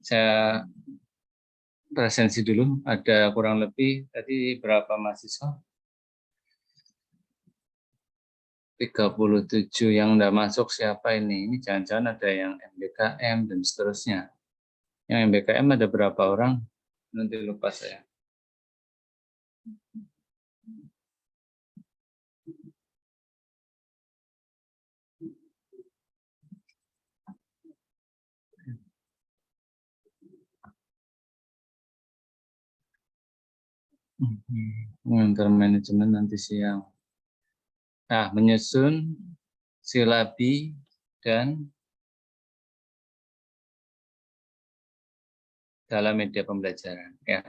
Saya presensi dulu. Ada kurang lebih tadi berapa mahasiswa? 37 yang enggak masuk siapa ini? Ini jangan-jangan ada yang MBKM dan seterusnya. Yang MBKM ada berapa orang? Nanti lupa saya. Mengantar manajemen nanti siang. Nah, menyusun silabi dan dalam media pembelajaran. Ya.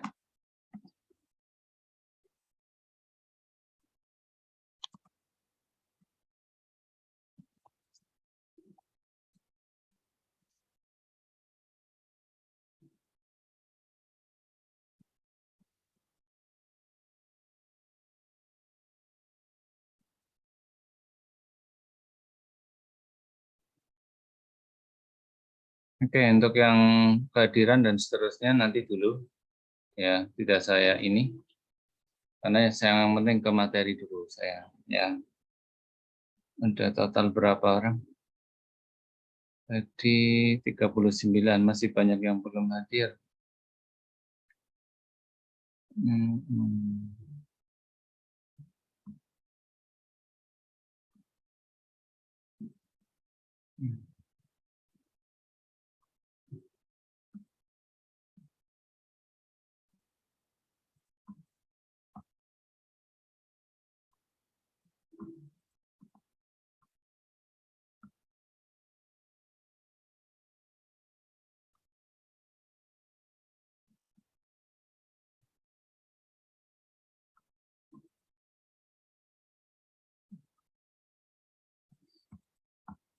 Oke, untuk yang kehadiran dan seterusnya nanti dulu. Ya, tidak saya ini. Karena yang penting ke materi dulu saya. Ya. Ada total berapa orang? Jadi 39, masih banyak yang belum hadir.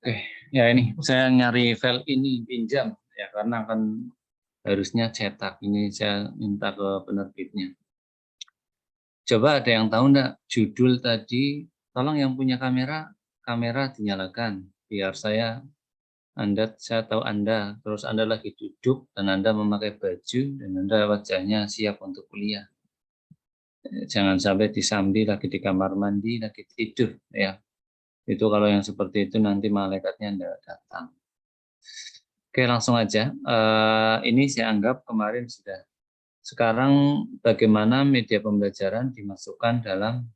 Oke, ya ini saya nyari file ini pinjam ya karena akan harusnya cetak. Ini saya minta ke penerbitnya. Coba ada yang tahu enggak judul tadi? Tolong yang punya kamera dinyalakan biar saya tahu Anda, terus Anda lagi duduk dan Anda memakai baju dan Anda wajahnya siap untuk kuliah. Jangan sampai disambi lagi di kamar mandi, lagi tidur ya. Itu kalau yang seperti itu nanti malaikatnya enggak datang. Oke, langsung aja. Ini saya anggap kemarin sudah. Sekarang bagaimana media pembelajaran dimasukkan dalam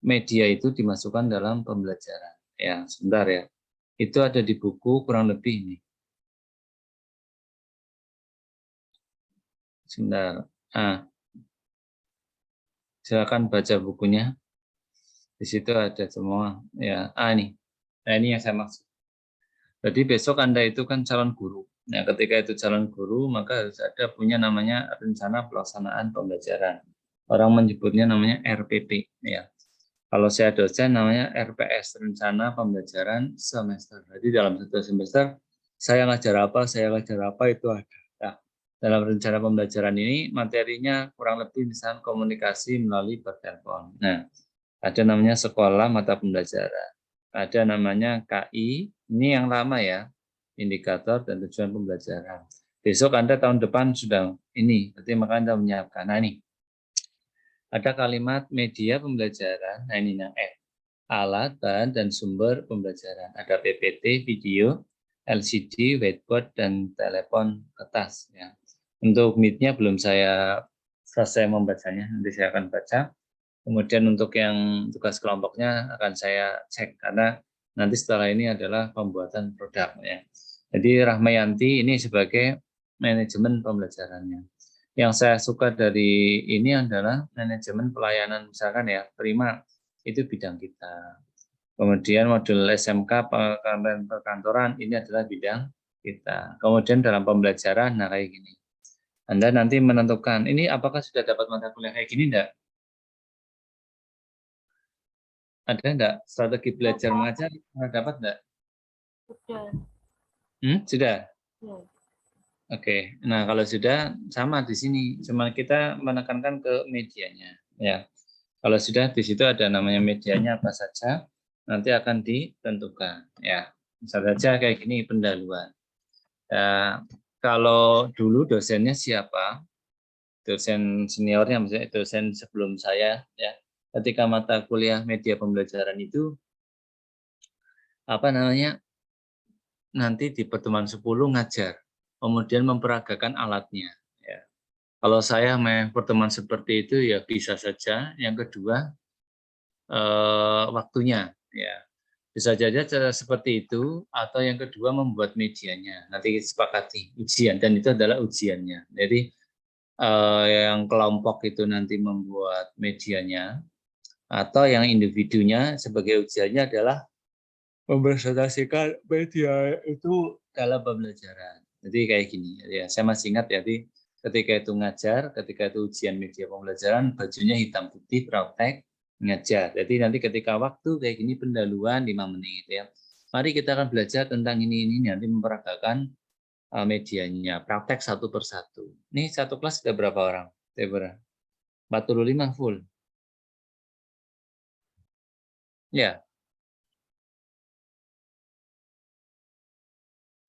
media itu dimasukkan dalam pembelajaran. Ya, sebentar ya. Itu ada di buku kurang lebih ini. Sebentar. Silakan baca bukunya. Di situ ada semua. Ya, ini. Nah, ini yang saya maksud. Jadi besok Anda itu kan calon guru. Nah, ketika itu calon guru, maka harus ada punya namanya rencana pelaksanaan pembelajaran. Orang menyebutnya namanya RPP. Ya. Kalau saya dosen namanya RPS, Rencana Pembelajaran Semester. Jadi dalam satu semester, saya ngajar apa itu ada. Nah, dalam rencana pembelajaran ini, materinya kurang lebih misalnya komunikasi melalui bertelepon. Nah, ada namanya sekolah mata pembelajaran. Ada namanya KI, ini yang lama ya, indikator dan tujuan pembelajaran. Besok Anda tahun depan sudah ini, berarti maka Anda menyiapkan. Nah ini, ada kalimat media pembelajaran, nah ini yang F. Alat, bahan, dan sumber pembelajaran. Ada PPT, video, LCD, whiteboard, dan telepon kertas. Ya. Untuk Meet-nya belum saya selesai membacanya, nanti saya akan baca. Kemudian untuk yang tugas kelompoknya akan saya cek, karena nanti setelah ini adalah pembuatan produk. Ya. Jadi Rahmayanti ini sebagai manajemen pembelajarannya. Yang saya suka dari ini adalah manajemen pelayanan, misalkan ya, prima itu bidang kita. Kemudian modul SMK perkantoran ini adalah bidang kita. Kemudian dalam pembelajaran, nah kayak gini. Anda nanti menentukan, ini apakah sudah dapat mata kuliah kayak gini enggak? Ada enggak strategi belajar mengajar? Dapat enggak? Sudah. Sudah? Ya. Oke, nah kalau sudah sama di sini, cuma kita menekankan ke medianya. Ya, kalau sudah di situ ada namanya medianya apa saja, nanti akan ditentukan. Ya, Misal saja kayak gini pendahuluan. Kalau dulu dosennya siapa, dosen seniornya, misalnya dosen sebelum saya, ya, ketika mata kuliah media pembelajaran itu apa namanya, nanti di pertemuan 10 ngajar, kemudian memperagakan alatnya. Ya. Kalau saya pertemuan seperti itu ya bisa saja. Yang kedua waktunya, ya bisa saja cara seperti itu, atau yang kedua membuat medianya. Nanti sepakati ujian, dan itu adalah ujiannya. Jadi yang kelompok itu nanti membuat medianya, atau yang individunya sebagai ujiannya adalah mempresentasikan media itu dalam pembelajaran. Jadi kayak gini, ya saya masih ingat ya, jadi ketika itu ngajar, ketika itu ujian media pembelajaran, bajunya hitam putih, praktek, ngajar. Jadi nanti ketika waktu kayak gini pendahuluan 5 menit ya. Mari kita akan belajar tentang ini nanti memperagakan medianya, praktek satu persatu. Ini satu kelas ada berapa orang? Ada 45 full. Ya.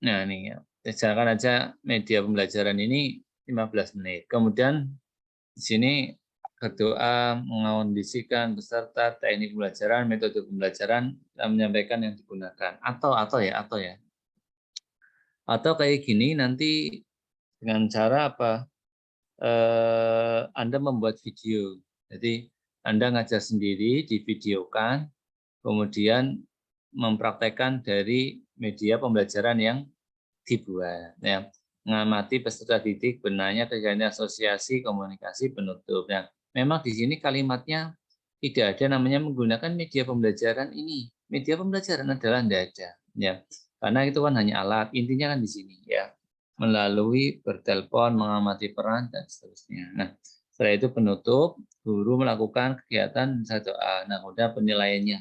Nah, ini ya. Misalkan aja media pembelajaran ini 15 menit. Kemudian di sini berdoa, mengondisikan peserta, teknik pembelajaran, metode pembelajaran, dan menyampaikan yang digunakan. Atau ya. Atau kayak gini nanti dengan cara apa? Anda membuat video. Jadi Anda ngajar sendiri, divideokan, kemudian mempraktekkan dari media pembelajaran yang dibuat. Ya. Mengamati peserta didik, benarnya kegiatan asosiasi, komunikasi, penutup. Nah, memang di sini kalimatnya tidak ada namanya menggunakan media pembelajaran ini. Media pembelajaran adalah tidak ada. Ya. Karena itu kan hanya alat, intinya kan di sini. Ya. Melalui bertelepon, mengamati peran, dan seterusnya. Nah, setelah itu penutup, guru melakukan kegiatan satu A. Nah, kemudian penilaiannya.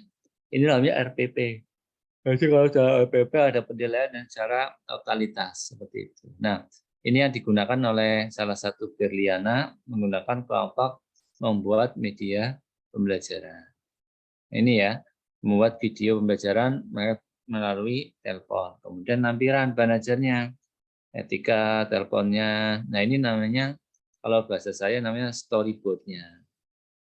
Ini namanya RPP. Jadi kalau dalam LPP ada penilaian dan secara totalitas seperti itu. Nah, ini yang digunakan oleh salah satu Berliana menggunakan kelompok membuat media pembelajaran. Ini ya, membuat video pembelajaran melalui telepon. Kemudian lampiran belajarnya, ketika teleponnya. Nah, ini namanya kalau bahasa saya namanya storyboardnya.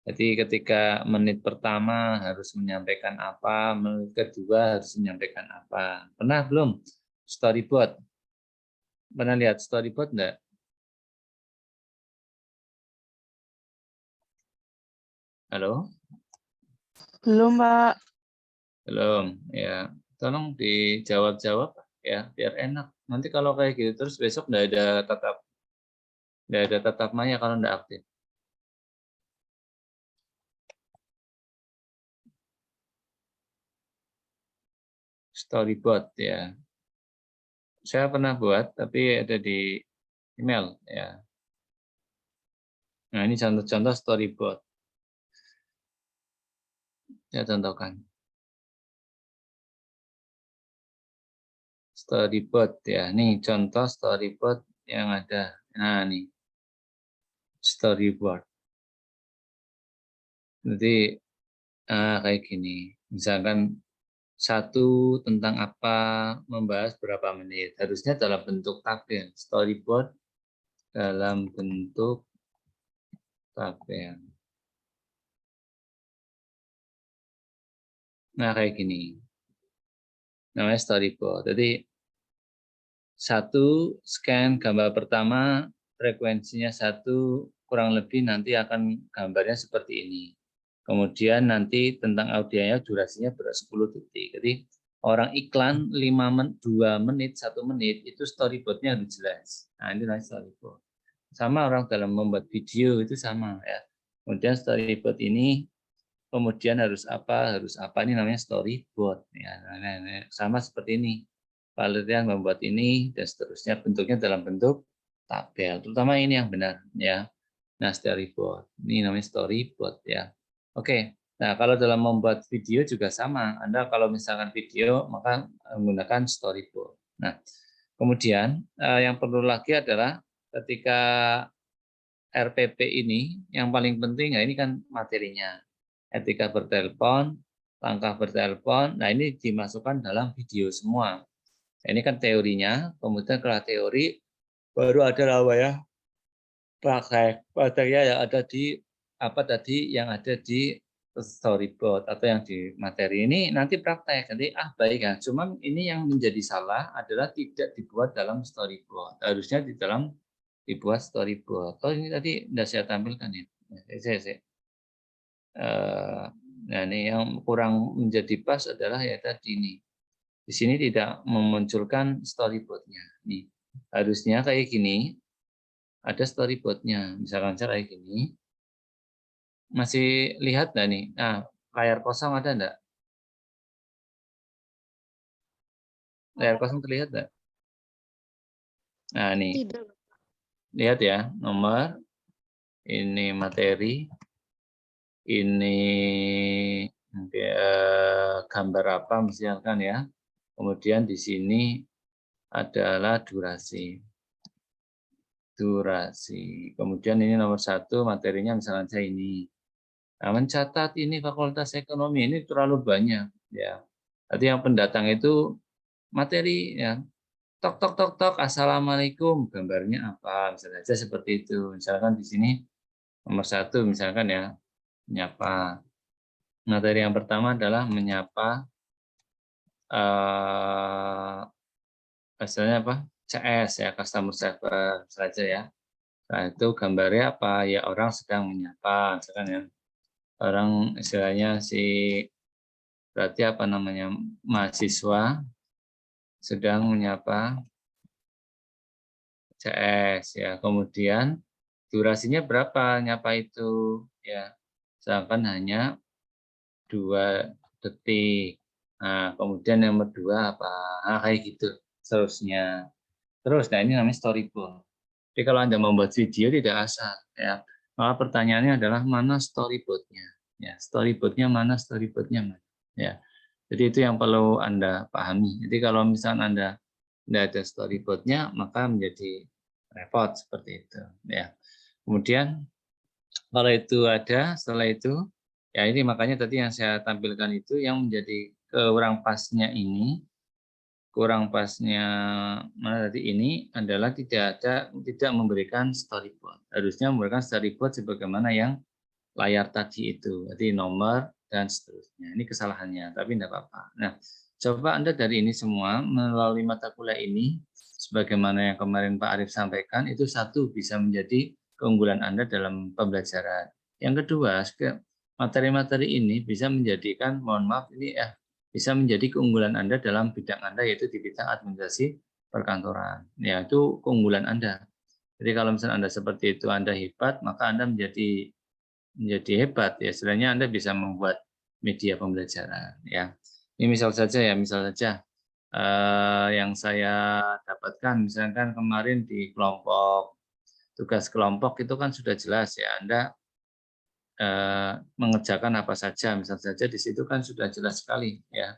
Jadi ketika menit pertama harus menyampaikan apa, menit kedua harus menyampaikan apa. Pernah belum storyboard? Pernah lihat storyboard enggak? Halo? Belum, Pak. Belum. Ya, tolong dijawab-jawab ya, biar enak. Nanti kalau kayak gitu terus besok enggak ada tatap maya kalau enggak aktif. Storyboard ya. Saya pernah buat tapi ada di email ya. Nah, ini contoh-contoh storyboard. Saya contohkan. Storyboard ya. Nih contoh storyboard yang ada. Nah, nih storyboard. Jadi kayak gini. Misalkan satu tentang apa, membahas berapa menit. Harusnya dalam bentuk tabel. Storyboard dalam bentuk tabel. Nah, kayak gini. Namanya storyboard. Jadi satu scan gambar pertama, frekuensinya satu, kurang lebih nanti akan gambarnya seperti ini. Kemudian nanti tentang audionya durasinya 10 detik. Jadi orang iklan 2 menit, 1 menit itu storyboardnya harus jelas. Nah, ini namanya storyboard. Sama orang dalam membuat video itu sama ya. Kemudian storyboard ini kemudian harus apa ini namanya storyboard ya. Sama seperti ini. Penelitian membuat ini dan seterusnya bentuknya dalam bentuk tabel. Terutama ini yang benar ya. Nah, storyboard. Ini namanya storyboard ya. Oke. Nah, kalau dalam membuat video juga sama. Anda kalau misalkan video maka menggunakan storyboard. Nah, kemudian yang perlu lagi adalah ketika RPP ini yang paling penting ya ini kan materinya. Ketika bertelepon langkah bertelepon. Nah, ini dimasukkan dalam video semua. Ini kan teorinya, kemudian kalau teori baru ada namanya praktek. Prakteknya yang ada di apa tadi yang ada di storyboard atau yang di materi ini nanti praktek. Nanti baik kan. Cuman ini yang menjadi salah adalah tidak dibuat dalam storyboard. Harusnya di dalam dibuat storyboard. Oh, ini tadi sudah saya tampilkan ya. Nah, ini yang kurang menjadi pas adalah ya tadi ini. Di sini tidak memunculkan storyboard-nya. Nih, harusnya kayak gini, ada storyboard-nya. Misalkan saya kayak gini, masih lihat nggak nih? Nah, layar kosong ada nggak? Layar kosong terlihat nggak? Nah, nih, Tidak. lihat ya, nomor, ini materi, ini gambar apa misalkan ya. Kemudian di sini adalah durasi. Kemudian ini nomor 1 materinya misalnya saya ini. Nah, mencatat ini fakultas ekonomi ini terlalu banyak ya. Nanti yang pendatang itu materi ya. Tok tok tok tok assalamualaikum, gambarnya apa? Misalnya saja seperti itu. Misalkan di sini nomor 1 misalkan ya, menyapa. Materi yang pertama adalah menyapa hasilnya apa? CS ya, customer service saja ya. Nah, itu gambarnya apa? Ya orang sedang menyapa, misalkan ya. Orang istilahnya berarti apa namanya? Mahasiswa sedang menyapa CS ya. Kemudian durasinya berapa nyapa itu ya. Misalkan hanya 2 detik. Nah, kemudian yang kedua apa? Nah, kayak gitu seterusnya. Terus, nah ini namanya storyboard. Jadi kalau Anda membuat video tidak asal, ya. Maka pertanyaannya adalah mana storyboard-nya? Ya, storyboard-nya mana, storyboard-nya mana? Ya. Jadi itu yang perlu Anda pahami. Jadi kalau misalnya Anda tidak ada storyboard-nya, maka menjadi repot seperti itu. Ya. Kemudian kalau itu ada, setelah itu, ya ini makanya tadi yang saya tampilkan itu yang menjadi kurang pasnya mana tadi ini adalah tidak memberikan storyboard. Harusnya memberikan storyboard sebagaimana yang layar tadi itu, jadi nomor dan seterusnya. Ini kesalahannya, tapi tidak apa-apa. Nah, coba Anda dari ini semua melalui mata kuliah ini, sebagaimana yang kemarin Pak Arief sampaikan, itu satu bisa menjadi keunggulan Anda dalam pembelajaran. Yang kedua, materi-materi ini bisa menjadikan, mohon maaf ini bisa menjadi keunggulan Anda dalam bidang Anda, yaitu di bidang administrasi perkantoran. Ya, itu keunggulan Anda. Jadi kalau misalnya Anda seperti itu, Anda hebat, maka Anda menjadi hebat ya, istilahnya Anda bisa membuat media pembelajaran ya. Ini misal saja yang saya dapatkan misalkan kemarin di kelompok tugas kelompok itu kan sudah jelas ya, Anda mengerjakan apa saja, misal saja di situ kan sudah jelas sekali ya.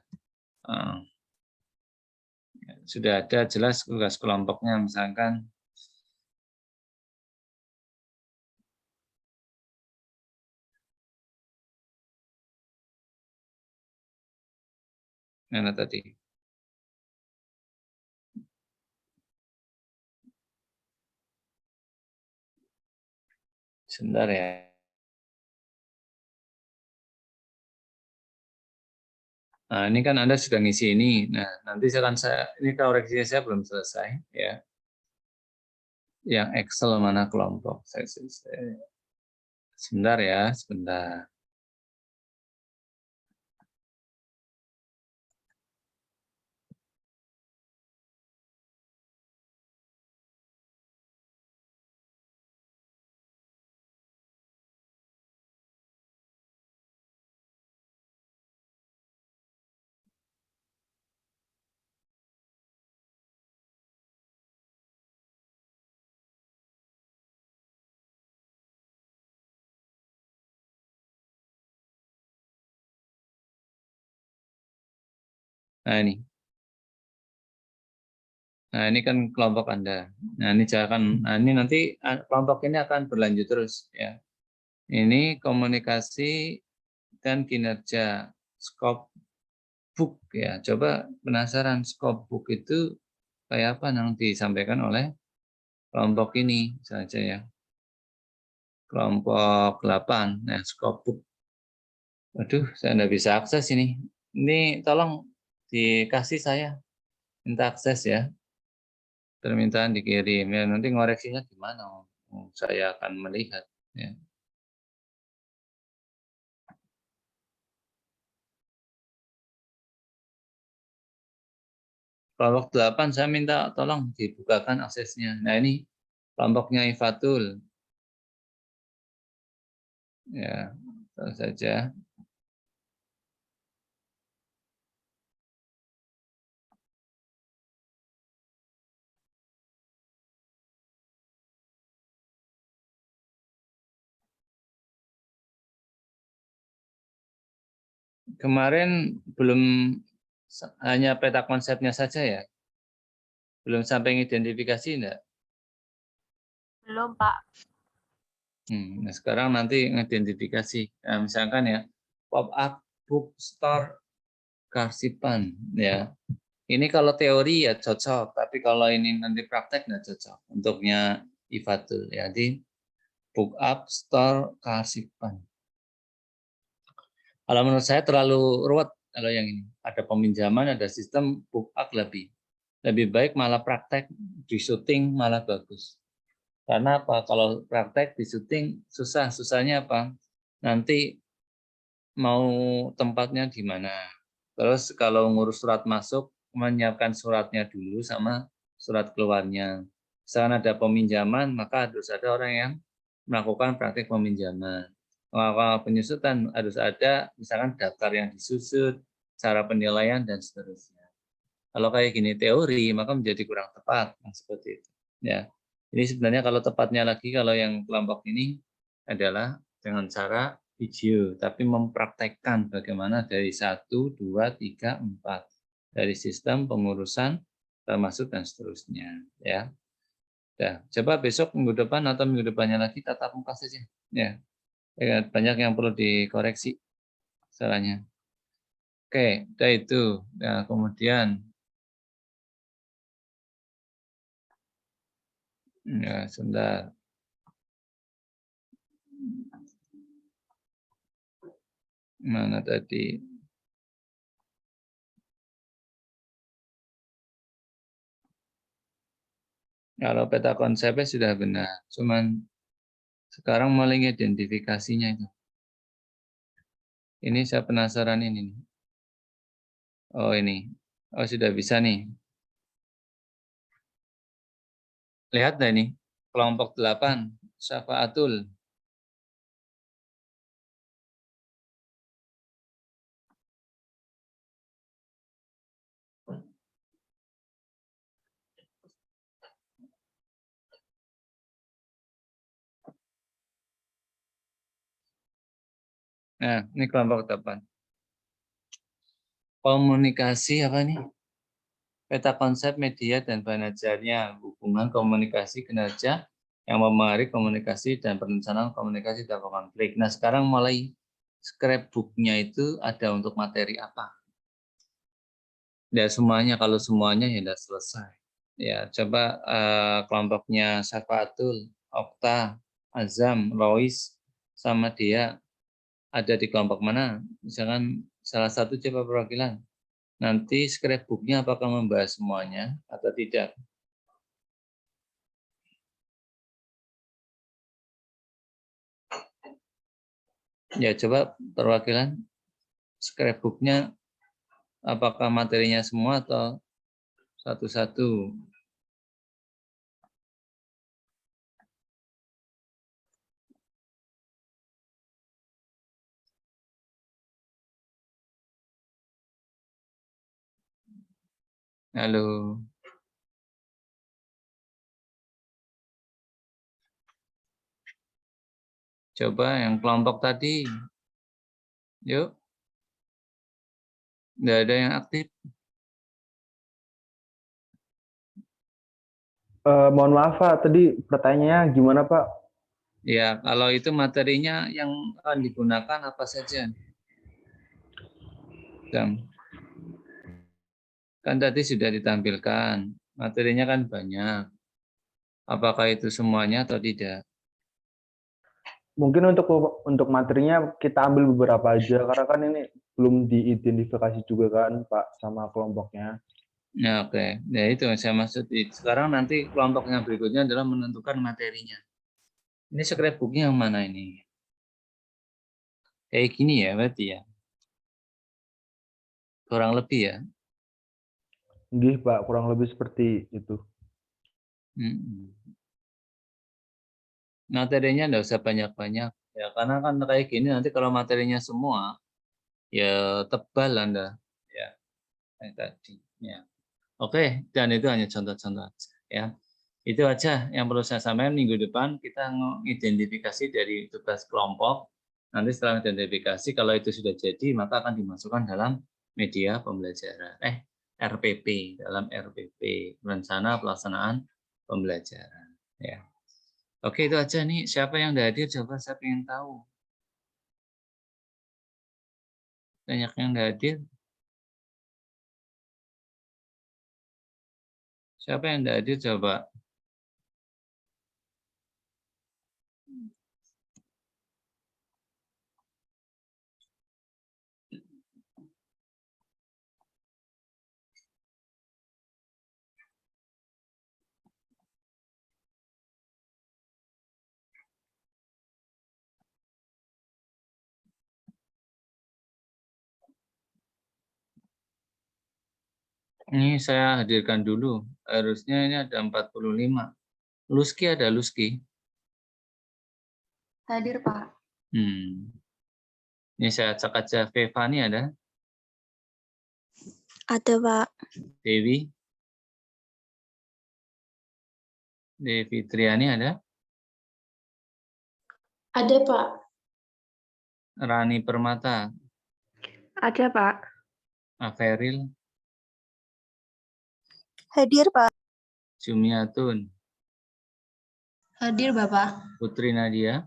Sudah ada jelas tugas kelompoknya, misalkan mana tadi? Sebentar ya. Nah, ini kan Anda sudah ngisi ini. Nah, nanti ini koreksi saya belum selesai ya. Yang Excel mana kelompok? Sebentar ya, sebentar. Nah ini. Nah, ini kan kelompok Anda. Nah, ini nanti kelompok ini akan berlanjut terus ya. Ini komunikasi dan kinerja. scope book ya. Coba penasaran scope book itu kayak apa yang disampaikan oleh kelompok ini saja ya. Kelompok 8. Nah, scope book. Waduh, saya nggak bisa akses ini. Ini tolong dikasih saya. Minta akses ya. Permintaan dikirim. Ya, nanti ngoreksinya gimana? Saya akan melihat. Ya. Kelompok 8 saya minta tolong dibukakan aksesnya. Nah ini kelompoknya Ifatul. Ya, terus saja. Kemarin belum hanya peta konsepnya saja ya? Belum sampai identifikasi enggak? Belum, Pak. Nah sekarang nanti ngidentifikasi. Nah, misalkan ya, pop-up bookstore Karsipan ya. Ini kalau teori ya cocok, tapi kalau ini nanti praktek nggak cocok. Untuknya Ifatul ya di book up store Karsipan. Kalau menurut saya terlalu ruwet kalau yang ini. Ada peminjaman, ada sistem book up lebih baik malah praktek di syuting malah bagus. Karena apa? Kalau praktek di syuting susah. Susahnya apa? Nanti mau tempatnya di mana. Terus kalau ngurus surat masuk, menyiapkan suratnya dulu sama surat keluarnya. Misalkan ada peminjaman, maka harus ada orang yang melakukan praktik peminjaman. Kalau penyusutan harus ada misalkan daftar yang disusut, cara penilaian dan seterusnya. Kalau kayak gini teori maka menjadi kurang tepat seperti itu. Ya, ini sebenarnya kalau tepatnya lagi kalau yang kelompok ini adalah dengan cara video, tapi mempraktekkan bagaimana dari 1, 2, 3, 4 dari sistem pengurusan termasuk dan seterusnya. Ya, nah, coba besok minggu depan atau minggu depannya lagi tatap muka saja. Ya, banyak yang perlu dikoreksi salahnya. Oke, udah itu. Nah, kemudian ya, sebentar. Mana tadi? Kalau peta konsepnya sudah benar, cuman sekarang mulai identifikasinya itu. Ini saya penasaran ini. Oh ini, oh sudah bisa nih. Lihat dah ini, kelompok 8, Syafaatul. Nah, ini kelompok 8. Komunikasi apa nih? Peta konsep media dan bahan ajarnya, hubungan komunikasi kinerja yang mempengaruhi komunikasi dan perencanaan komunikasi dan konflik. Nah, sekarang mulai scrapbook-nya itu ada untuk materi apa? Ya semuanya, kalau semuanya ya sudah selesai. Ya, coba kelompoknya Syafatul, Okta, Azam, Lois, sama dia ada di kelompok mana? Misalkan salah satu coba perwakilan. Nanti scrapbook-nya apakah membahas semuanya atau tidak? Ya, coba perwakilan scrapbook-nya apakah materinya semua atau satu-satu? Halo. Coba yang kelompok tadi. Yuk. Nggak ada yang aktif. Mohon maaf Pak, tadi pertanyaannya gimana Pak? Ya, kalau itu materinya yang akan digunakan apa saja? Kan tadi sudah ditampilkan, materinya kan banyak. Apakah itu semuanya atau tidak? Mungkin untuk materinya kita ambil beberapa aja karena kan ini belum diidentifikasi juga kan Pak sama kelompoknya. Ya, oke. Ya itu yang saya maksud. Sekarang nanti kelompok yang berikutnya adalah menentukan materinya. Ini scrapbooknya yang mana ini? Kayak gini ya berarti ya? Kurang lebih ya? Nggih Pak, kurang lebih seperti itu. Mm-mm. Materinya nggak usah banyak-banyak. Ya, karena kan kayak gini nanti kalau materinya semua, ya tebal Anda. Ya, kayak tadi. Ya. Oke, dan itu hanya contoh-contoh aja. Ya. Itu aja yang perlu saya sampaikan. Minggu depan kita mengidentifikasi dari tugas kelompok. Nanti setelah identifikasi, kalau itu sudah jadi, maka akan dimasukkan dalam media pembelajaran. RPP, dalam RPP, Rencana Pelaksanaan Pembelajaran. Ya. Oke, itu aja nih. Siapa yang tidak hadir, coba saya ingin tahu. Banyak yang tidak hadir. Siapa yang tidak hadir, coba. Ini saya hadirkan dulu. Harusnya ini ada 45. Luski ada Luski? Hadir, Pak. Ini saya cek aja. Fevani ada? Ada, Pak. Dewi? Devi Triani ada? Ada, Pak. Rani Permata? Ada, Pak. Averil? Hadir, Pak. Jumiatun? Hadir, Bapak. Putri Nadia?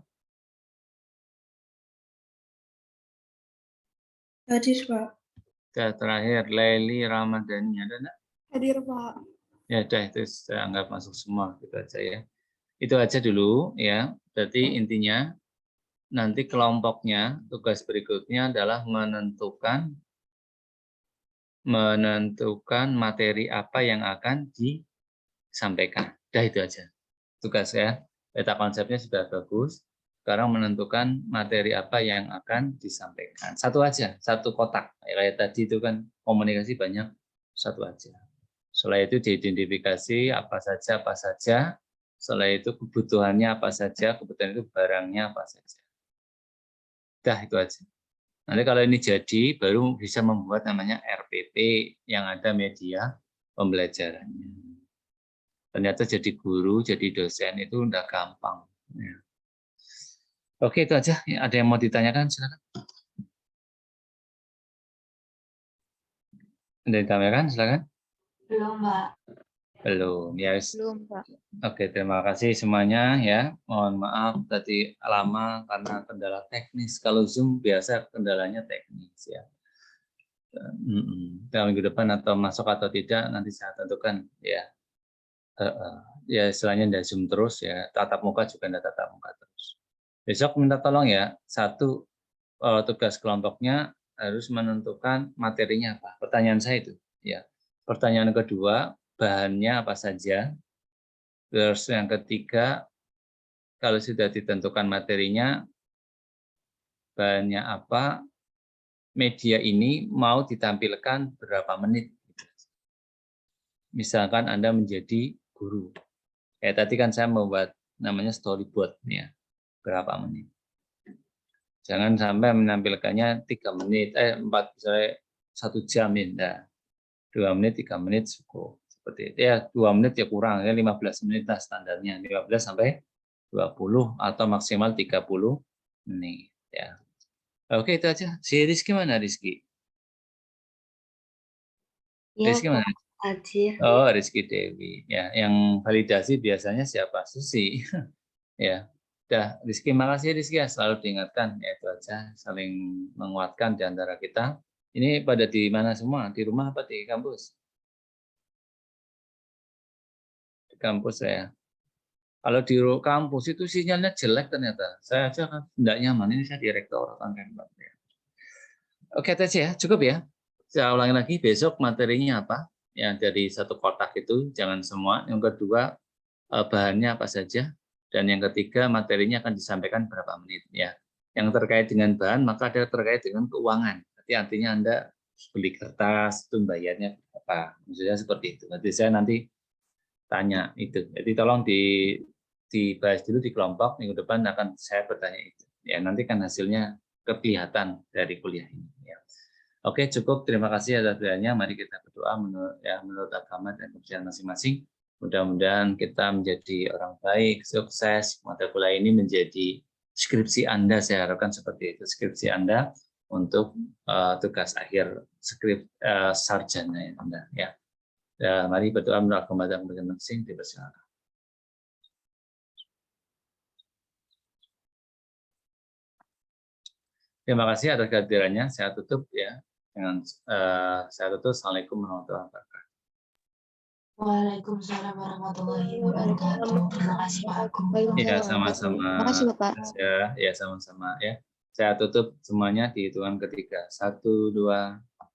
Hadir, Pak. Dan terakhir, Leli Ramadhani ada enggak? Hadir, Pak. Ya udah, itu saya anggap masuk semua. Gitu aja ya. Itu aja dulu ya. Berarti intinya nanti kelompoknya, tugas berikutnya adalah menentukan materi apa yang akan disampaikan. Udah itu aja. Tugas ya. Peta konsepnya sudah bagus. Sekarang menentukan materi apa yang akan disampaikan. Satu aja, satu kotak. Kayak tadi itu kan komunikasi banyak, satu aja. Setelah itu diidentifikasi apa saja. Setelah itu kebutuhannya apa saja, kebutuhan itu barangnya apa saja. Dah itu aja. Nanti kalau ini jadi, baru bisa membuat namanya RPP yang ada media pembelajarannya. Ternyata jadi guru, jadi dosen itu udah gampang. Ya. Oke, itu aja. Ada yang mau ditanyakan? Silakan. Ada yang ditanyakan? Silakan. Belum, Pak. Belum. Ya. Belum, Pak. Oke, terima kasih semuanya ya. Mohon maaf tadi lama karena kendala teknis. Kalau Zoom biasa kendalanya teknis ya. Dalam minggu depan atau masuk atau tidak nanti saya tentukan ya. Ya istilahnya tidak Zoom terus ya. Tatap muka juga tidak tatap muka terus. Besok minta tolong ya. Satu, tugas kelompoknya harus menentukan materinya apa. Pertanyaan saya itu ya. Pertanyaan kedua, bahannya apa saja. Terus yang ketiga, kalau sudah ditentukan materinya, bahannya apa, media ini mau ditampilkan berapa menit. Misalkan Anda menjadi guru. Kayak tadi kan saya membuat namanya storyboard ya, berapa menit. Jangan sampai menampilkannya 3 menit, 4, misalnya 1 jam ya. 2 menit, 3 menit cukup. Seperti itu ya, 2 menit ya kurang ya, 15 menit lah standarnya, 15 sampai 20 atau maksimal 30 menit ya. Oke, itu aja. Si Rizky mana Rizky? Iya, Rizky mana? Pak. Hadir. Oh, Rizky Dewi. Ya, yang validasi biasanya siapa? Susi. Ya. Dah, Rizky, makasih Rizky ya, selalu diingatkan ya, itu aja, saling menguatkan di antara kita. Ini pada di mana semua? Di rumah apa di kampus? Di kampus saya. Kalau di kampus itu sinyalnya jelek ternyata. Saya aja kan tidak nyaman. Ini saya direktur kan. Oke, itu aja ya. Cukup ya. Saya ulangi lagi, besok materinya apa? Ya, dari satu kotak itu, jangan semua. Yang kedua, bahannya apa saja. Dan yang ketiga, materinya akan disampaikan berapa menit. Ya. Yang terkait dengan bahan, maka ada terkait dengan keuangan. Jadi artinya Anda beli kertas, itu bayarnya apa? Maksudnya seperti itu. Nanti saya nanti tanya itu. Jadi tolong dibahas dulu di kelompok, minggu depan akan saya bertanya itu. Ya, nanti kan hasilnya kelihatan dari kuliah ini. Ya. Oke, cukup. Terima kasih atas doanya. Mari kita berdoa menurut agama dan kepercayaan masing-masing. Mudah-mudahan kita menjadi orang baik, sukses. Mata kuliah ini menjadi skripsi Anda, saya harapkan seperti itu. Skripsi Anda untuk tugas akhir sarjana Anda. Ya. Mari berdoa menurut agama dan kepercayaan masing-masing. Dipersilakan. Terima kasih atas kehadirannya. Saya tutup ya. Saya tutup. Assalamualaikum warahmatullahi wabarakatuh. Waalaikumsalam warahmatullahi wabarakatuh. Terima kasih Pak Agung. Ya, sama-sama. Terima kasih, Bapak. Ya, sama-sama ya. Saya tutup semuanya di hitungan ketiga. 1, 2,